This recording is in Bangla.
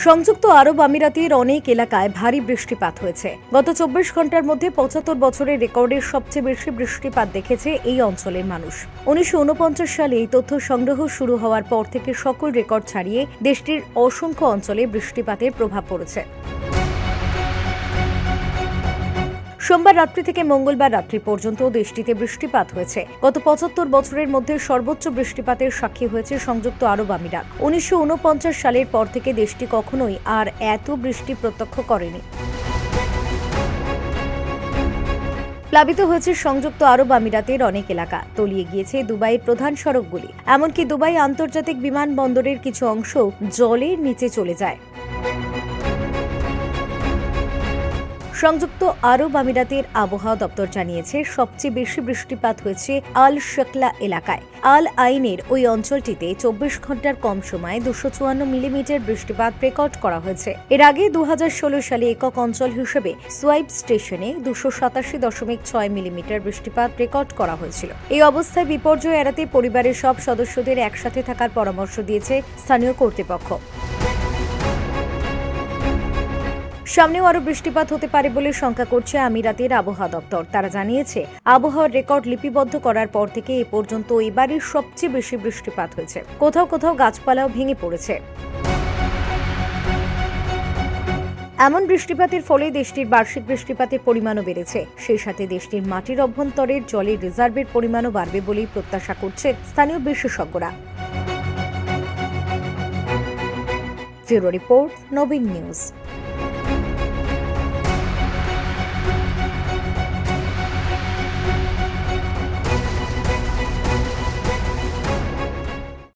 সংযুক্ত আরব আমিরাতের অনেক এলাকায় ভারী বৃষ্টিপাত হয়েছে। গত 24 ঘন্টার মধ্যে 75 বছরের রেকর্ডের সবচেয়ে বেশি বৃষ্টিপাত দেখেছে এই অঞ্চলের মানুষ। 1949 সালে এই তথ্য সংগ্রহ শুরু হওয়ার পর থেকে সকল রেকর্ড ছাড়িয়ে দেশটির অসংখ্য অঞ্চলে বৃষ্টিপাতের প্রভাব পড়েছে। সোমবার রাত্রি থেকে মঙ্গলবার রাত্রি পর্যন্ত দেশটিতে বৃষ্টিপাত হয়েছে। গত 75 বছরের মধ্যে সর্বোচ্চ বৃষ্টিপাতের সাক্ষী হয়েছে সংযুক্ত আরব আমিরাত। 1949 সালের পর থেকে দেশটি কখনোই আর এত বৃষ্টি প্রত্যক্ষ করেনি। প্লাবিত হয়েছে সংযুক্ত আরব আমিরাতের অনেক এলাকা, তলিয়ে গিয়েছে দুবাইয়ের প্রধান সড়কগুলি, এমনকি দুবাই আন্তর্জাতিক বিমানবন্দরের কিছু অংশ জলের নিচে চলে যায়। সংযুক্ত আরব আমিরাতের আবহাওয়া দপ্তর জানিয়েছে সবচেয়ে বেশি বৃষ্টিপাত হয়েছে আল শাকলা এলাকায়। আল আইনের ওই অঞ্চলটিতে 24 ঘন্টার কম সময়ে 254 মিলিমিটার বৃষ্টিপাত রেকর্ড করা হয়েছে। এর আগে 2016 সালে একক অঞ্চল হিসেবে সোয়াইব স্টেশনে 287.6 মিলিমিটার বৃষ্টিপাত রেকর্ড করা হয়েছিল। এই অবস্থায় বিপর্যয় এড়াতে পরিবারের সব সদস্যদের একসাথে থাকার পরামর্শ দিয়েছে স্থানীয় কর্তৃপক্ষ। সামনেও আরও বৃষ্টিপাত হতে পারে বলে শঙ্কা করছে আমিরাতের আবহাওয়া দপ্তর। তারা জানিয়েছে আবহাওয়ার রেকর্ড লিপিবদ্ধ করার পর থেকে এ পর্যন্ত এবারের সবচেয়ে বেশি বৃষ্টিপাত হয়েছে। কোথাও কোথাও গাছপালাও ভেঙে পড়েছে। এমন বৃষ্টিপাতের ফলে দেশটির বার্ষিক বৃষ্টিপাতের পরিমাণও বেড়েছে। সেই সাথে দেশটির মাটির অভ্যন্তরের জলের রিজার্ভের পরিমাণও বাড়বে বলেই প্রত্যাশা করছে স্থানীয় বিশেষজ্ঞরা। ব্যুরো রিপোর্ট, নবীন নিউজ।